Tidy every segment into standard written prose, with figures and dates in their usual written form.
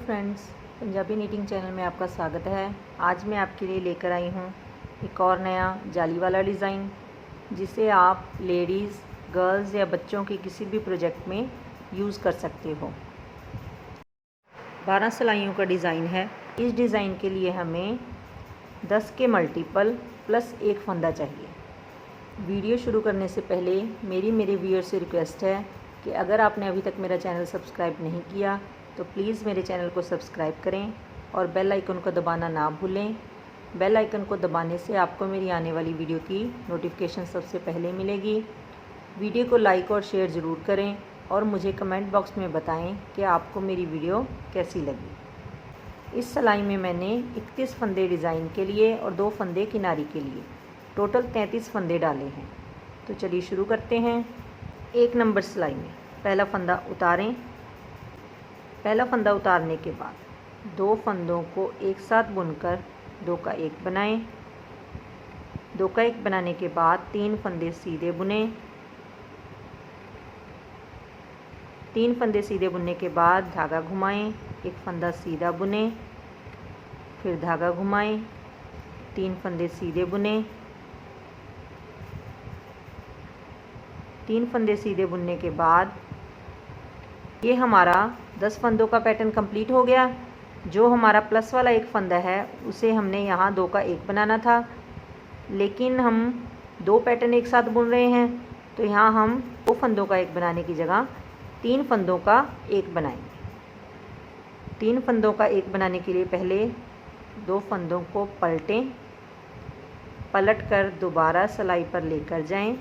Friends, Punjabi knitting channel में आपका स्वागत है। आज मैं आपके लिए लेकर आई हूँ एक और नया जाली वाला डिज़ाइन, जिसे आप लेडीज़, गर्ल्स या बच्चों के किसी भी प्रोजेक्ट में यूज़ कर सकते हो। 12 सिलाइयों का डिज़ाइन है। इस डिज़ाइन के लिए हमें 10 के मल्टीपल प्लस एक फंदा चाहिए। वीडियो शुरू करने से पहले मेरे व्यूअर से रिक्वेस्ट है कि अगर आपने अभी तक मेरा चैनल सब्सक्राइब नहीं किया तो प्लीज़ मेरे चैनल को सब्सक्राइब करें और बेल आइकन को दबाना ना भूलें। बेल आइकन को दबाने से आपको मेरी आने वाली वीडियो की नोटिफिकेशन सबसे पहले मिलेगी। वीडियो को लाइक और शेयर ज़रूर करें और मुझे कमेंट बॉक्स में बताएं कि आपको मेरी वीडियो कैसी लगी। इस सिलाई में मैंने 31 फंदे डिज़ाइन के लिए और 2 फंदे किनारी के लिए टोटल 33 फंदे डाले हैं। तो चलिए शुरू करते हैं। 1 नंबर सिलाई में पहला फंदा उतारें। पहला फंदा उतारने के बाद 2 फंदों को एक साथ बुनकर 2 का 1 बनाएं। 2 का 1 बनाने के बाद 3 फंदे सीधे बुनें। 3 फंदे सीधे बुनने के बाद धागा घुमाएं, 1 फंदा सीधा बुनें, फिर धागा घुमाएं, 3 फंदे सीधे बुनें। 3 फंदे सीधे बुनने के बाद ये हमारा 10 फंदों का पैटर्न कंप्लीट हो गया। जो हमारा प्लस वाला 1 फंदा है उसे हमने यहाँ 2 का 1 बनाना था, लेकिन हम 2 पैटर्न एक साथ बुन रहे हैं, तो यहाँ हम 2 फंदों का 1 बनाने की जगह 3 फंदों का 1 बनाएंगे। 3 फंदों का 1 बनाने के लिए पहले 2 फंदों को पलटें, पलट कर दोबारा सिलाई पर लेकर जाएं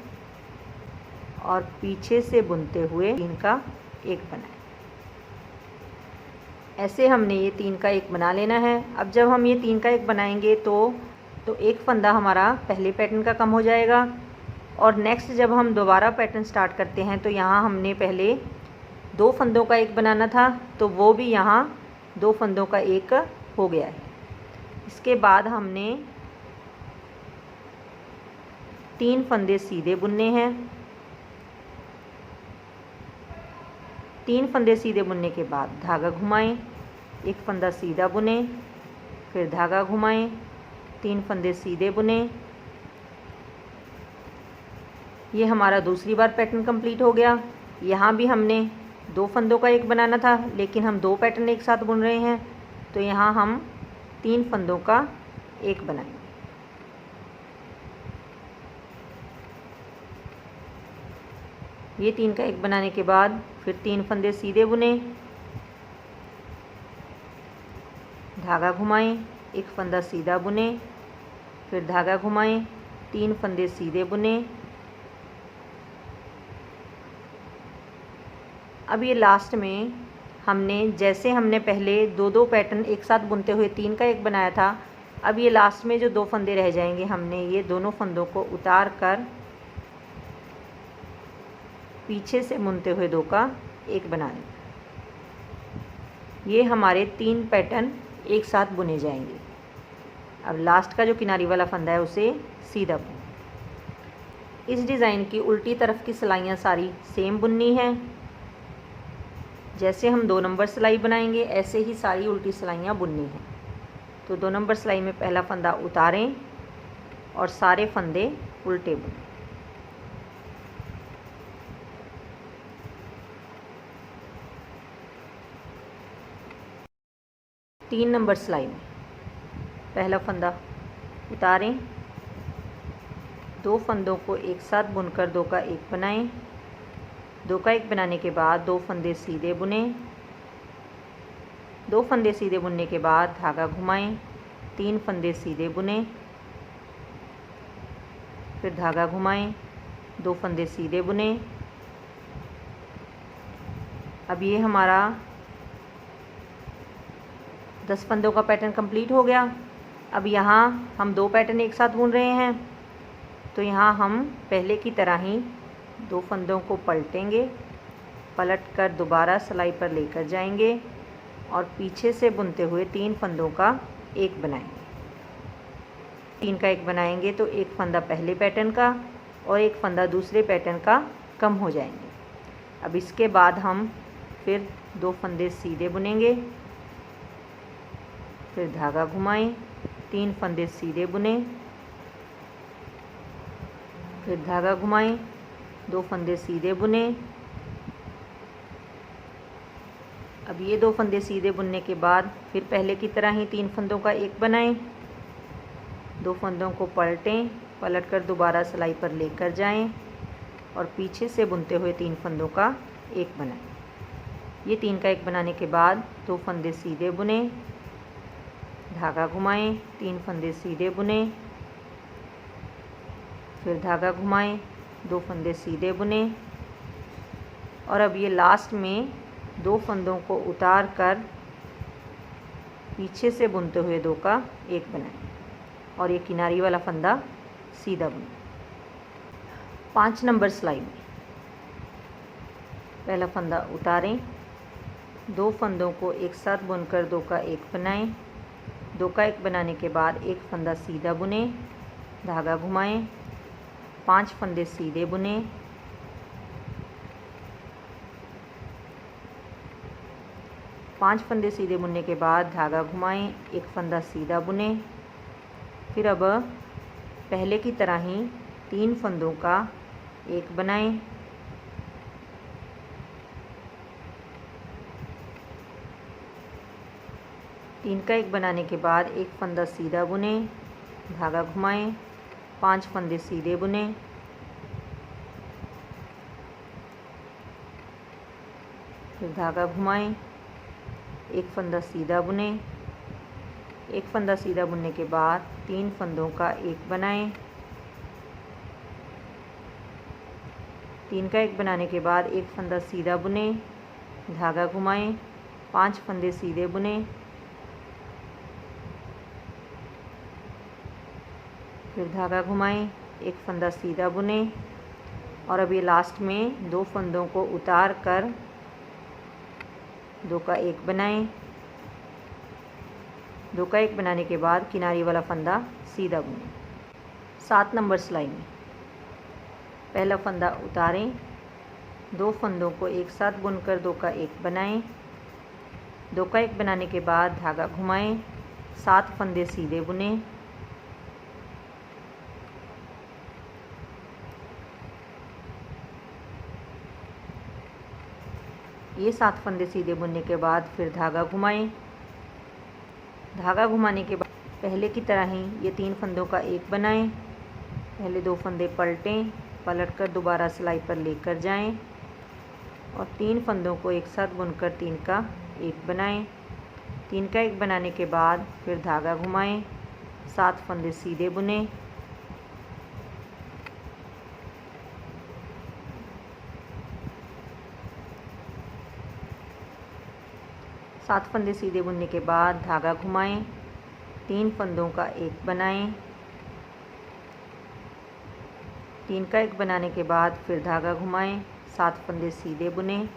और पीछे से बुनते हुए 3 का 1 बनाएं। ऐसे हमने ये 3 का 1 बना लेना है। अब जब हम ये 3 का 1 बनाएंगे तो एक फंदा हमारा पहले पैटर्न का कम हो जाएगा और नेक्स्ट जब हम दोबारा पैटर्न स्टार्ट करते हैं तो यहाँ हमने पहले 2 फंदों का 1 बनाना था, तो वो भी यहाँ 2 फंदों का 1 हो गया है। इसके बाद हमने 3 फंदे सीधे बुनने हैं। 3 फंदे सीधे बुनने के बाद धागा घुमाएं, 1 फंदा सीधा बुनें, फिर धागा घुमाएं, 3 फंदे सीधे बुनें। ये हमारा दूसरी बार पैटर्न कंप्लीट हो गया। यहाँ भी हमने 2 फंदों का 1 बनाना था, लेकिन हम 2 पैटर्न एक साथ बुन रहे हैं, तो यहाँ हम 3 फंदों का 1 बनाएंगे। ये 3 का 1 बनाने के बाद फिर 3 फंदे सीधे बुनें, धागा घुमाएं, 1 फंदा सीधा बुनें, फिर धागा घुमाएं, 3 फंदे सीधे बुनें। अब ये लास्ट में जैसे हमने पहले 2-2 पैटर्न एक साथ बुनते हुए 3 का 1 बनाया था, अब ये लास्ट में जो 2 फंदे रह जाएंगे, हमने ये दोनों फंदों को उतार कर पीछे से बुनते हुए 2 का 1 बना लें। ये हमारे 3 पैटर्न एक साथ बुने जाएंगे। अब लास्ट का जो किनारी वाला फंदा है उसे सीधा बुनें। इस डिज़ाइन की उल्टी तरफ की सिलाइयाँ सारी सेम बुननी है। जैसे हम 2 नंबर सिलाई बनाएंगे ऐसे ही सारी उल्टी सिलाइयाँ बुननी हैं। तो 2 नंबर सिलाई में पहला फंदा उतारें और सारे फंदे उल्टे बुनें। 3 नंबर सिलाई में पहला फंदा उतारें, 2 फंदों को एक साथ बुनकर 2 का 1 बनाएं। 2 का 1 बनाने के बाद 2 फंदे सीधे बुनें। 2 फंदे सीधे बुनने के बाद धागा घुमाएं, 3 फंदे सीधे बुनें, फिर धागा घुमाएं, 2 फंदे सीधे बुनें। अब ये हमारा 10 फंदों का पैटर्न कंप्लीट हो गया। अब यहाँ हम 2 पैटर्न एक साथ बुन रहे हैं, तो यहाँ हम पहले की तरह ही 2 फंदों को पलटेंगे, पलट कर दोबारा सिलाई पर लेकर जाएंगे और पीछे से बुनते हुए 3 फंदों का 1 बनाएंगे। 3 का 1 बनाएंगे तो 1 फंदा पहले पैटर्न का और 1 फंदा दूसरे पैटर्न का कम हो जाएंगे। अब इसके बाद हम फिर 2 फंदे सीधे बुनेंगे, फिर धागा घुमाएं, 3 फंदे सीधे बुने, फिर धागा घुमाएं, 2 फंदे सीधे बुने। अब ये 2 फंदे सीधे बुनने के बाद फिर पहले की तरह ही 3 फंदों का एक बनाएं, 2 फंदों को पलटें, पलटकर दोबारा सिलाई पर लेकर जाएं और पीछे से बुनते हुए 3 फंदों का एक बनाएं। ये 3 का एक बनाने के बाद 2 फंदे सीधे बुने, धागा घुमाएं, 3 फंदे सीधे बुने, फिर धागा घुमाएं, 2 फंदे सीधे बुने और अब ये लास्ट में 2 फंदों को उतार कर पीछे से बुनते हुए 2 का एक बनाएं और ये किनारी वाला फंदा सीधा बुनें। 5 नंबर सिलाई में पहला फंदा उतारें, 2 फंदों को एक साथ बुनकर 2 का एक बनाएं, 2 का एक बनाने के बाद एक फंदा सीधा बुने, धागा घुमाएं, 5 फंदे सीधे बुने, पाँच फंदे सीधे बुनने के बाद धागा घुमाएं, एक फंदा सीधा बुने। फिर अब पहले की तरह ही 3 फंदों का एक बनाएं, तीन का एक बनाने के बाद एक फंदा सीधा बुने, धागा घुमाएं, 5 फंदे सीधे बुने, फिर धागा घुमाएं, एक फंदा सीधा बुने, एक फंदा सीधा बुनने के बाद 3 फंदों का एक बनाएं, 3 का एक बनाने के बाद एक फंदा सीधा बुने, धागा घुमाएं, 5 फंदे सीधे बुने, फिर धागा घुमाएं, एक फंदा सीधा बुने और अभी लास्ट में 2 फंदों को उतार कर 2 का एक बनाएं, 2 का एक बनाने के बाद किनारी वाला फंदा सीधा बुनें। 7 नंबर सिलाई में पहला फंदा उतारें, 2 फंदों को एक साथ बुनकर 2 का एक बनाएं, 2 का एक बनाने के बाद धागा घुमाएं, 7 फंदे सीधे बुनें, ये 7 फंदे सीधे बुनने के बाद फिर धागा घुमाएं, धागा घुमाने के बाद पहले की तरह ही ये 3 फंदों का एक बनाएं, पहले 2 फंदे पलटें, पलटकर दोबारा सिलाई पर लेकर जाएं और 3 फंदों को एक साथ बुनकर 3 का एक बनाएं, 3 का एक बनाने के बाद फिर धागा घुमाएं, 7 फंदे सीधे बुनें, सात फंदे सीधे बुनने के बाद धागा घुमाएं, 3 फंदों का एक बनाएं, 3 का एक बनाने के बाद फिर धागा घुमाएं, 7 फंदे सीधे बुनें,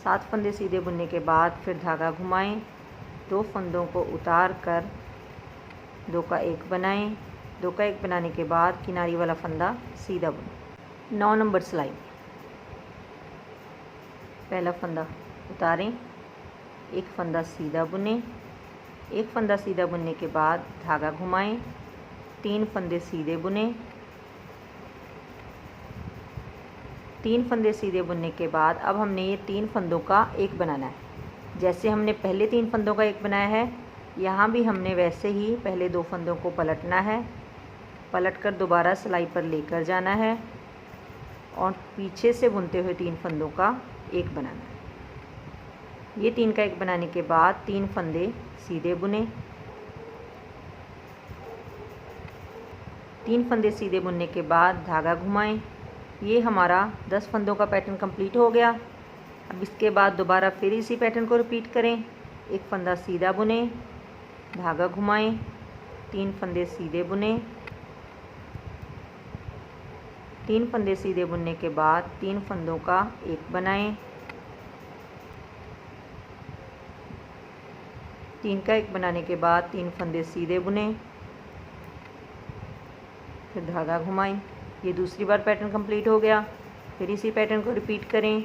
सात फंदे सीधे बुनने के बाद फिर धागा घुमाएं, 2 फंदों को उतार कर 2 का एक बनाएं, 2 का एक बनाने के बाद किनारी वाला फंदा सीधा बुनें। 9 नंबर सिलाई पहला फंदा उतारें, एक फंदा सीधा बुनें, एक फंदा सीधा बुनने के बाद धागा घुमाएं, 3 फंदे सीधे बुनें, 3 फंदे सीधे बुनने के बाद अब हमने ये 3 फंदों का एक बनाना है। जैसे हमने पहले 3 फंदों का एक बनाया है, यहाँ भी हमने वैसे ही पहले 2 फंदों को पलटना है, पलटकर दोबारा सिलाई पर लेकर जाना है और पीछे से बुनते हुए 3 फंदों का एक बनाना है। ये 3 का एक बनाने के बाद 3 फंदे सीधे बुने, 3 फंदे सीधे बुनने के बाद धागा घुमाएं। ये हमारा 10 फंदों का पैटर्न कंप्लीट हो गया। अब इसके बाद दोबारा फिर इसी पैटर्न को रिपीट करें। एक फंदा सीधा बुने, धागा घुमाएं, 3 फंदे सीधे बुने, 3 फंदे सीधे बुनने के बाद 3 फंदों का एक बनाएं, 3 का एक बनाने के बाद 3 फंदे सीधे बुने, फिर धागा घुमाएं। ये दूसरी बार पैटर्न कंप्लीट हो गया। फिर इसी पैटर्न को रिपीट करें।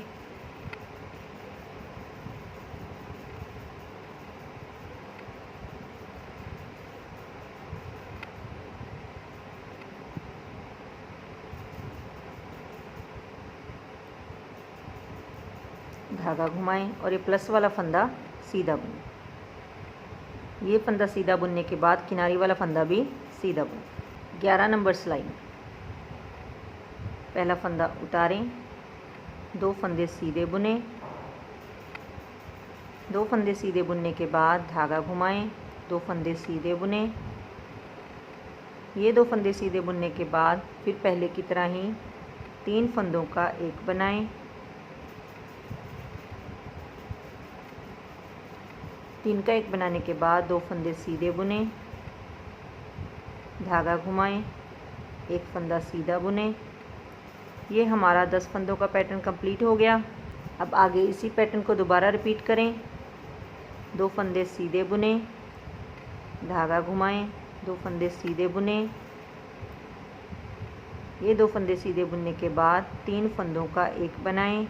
धागा घुमाएं और ये प्लस वाला फंदा सीधा बुनें। ये फंदा सीधा बुनने के बाद किनारी वाला फंदा भी सीधा बुनें। 11 नंबर सिलाई में पहला फंदा उतारें, 2 फंदे सीधे बुनें, 2 फंदे सीधे बुनने के बाद धागा घुमाएं, 2 फंदे सीधे बुनें। ये 2 फंदे सीधे बुनने के बाद फिर पहले की तरह ही 3 फंदों का एक बनाएं। 3 का एक बनाने के बाद 2 फंदे सीधे बुनें, धागा घुमाएं, 1 फंदा सीधा बुनें। ये हमारा 10 फंदों का पैटर्न कंप्लीट हो गया। अब आगे इसी पैटर्न को दोबारा रिपीट करें। 2 फंदे सीधे बुनें, धागा घुमाएं, 2 फंदे सीधे बुनें। ये 2 फंदे सीधे बुनने के बाद 3 फंदों का एक बनाएं।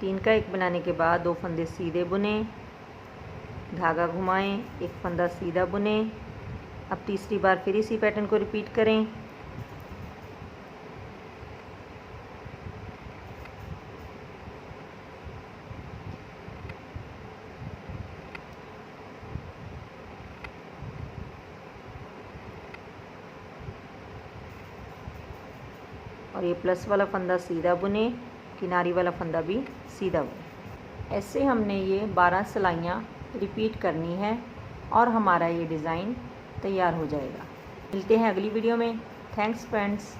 3 का एक बनाने के बाद 2 फंदे सीधे बुनें, धागा घुमाएं, 1 फंदा सीधा बुनें। अब तीसरी बार फिर इसी पैटर्न को रिपीट करें। और ये प्लस वाला फंदा सीधा बुने, किनारी वाला फंदा भी सीधा बुने। ऐसे हमने ये 12 सिलाइयाँ रिपीट करनी है और हमारा ये डिज़ाइन तैयार हो जाएगा। मिलते हैं अगली वीडियो में। Thanks friends.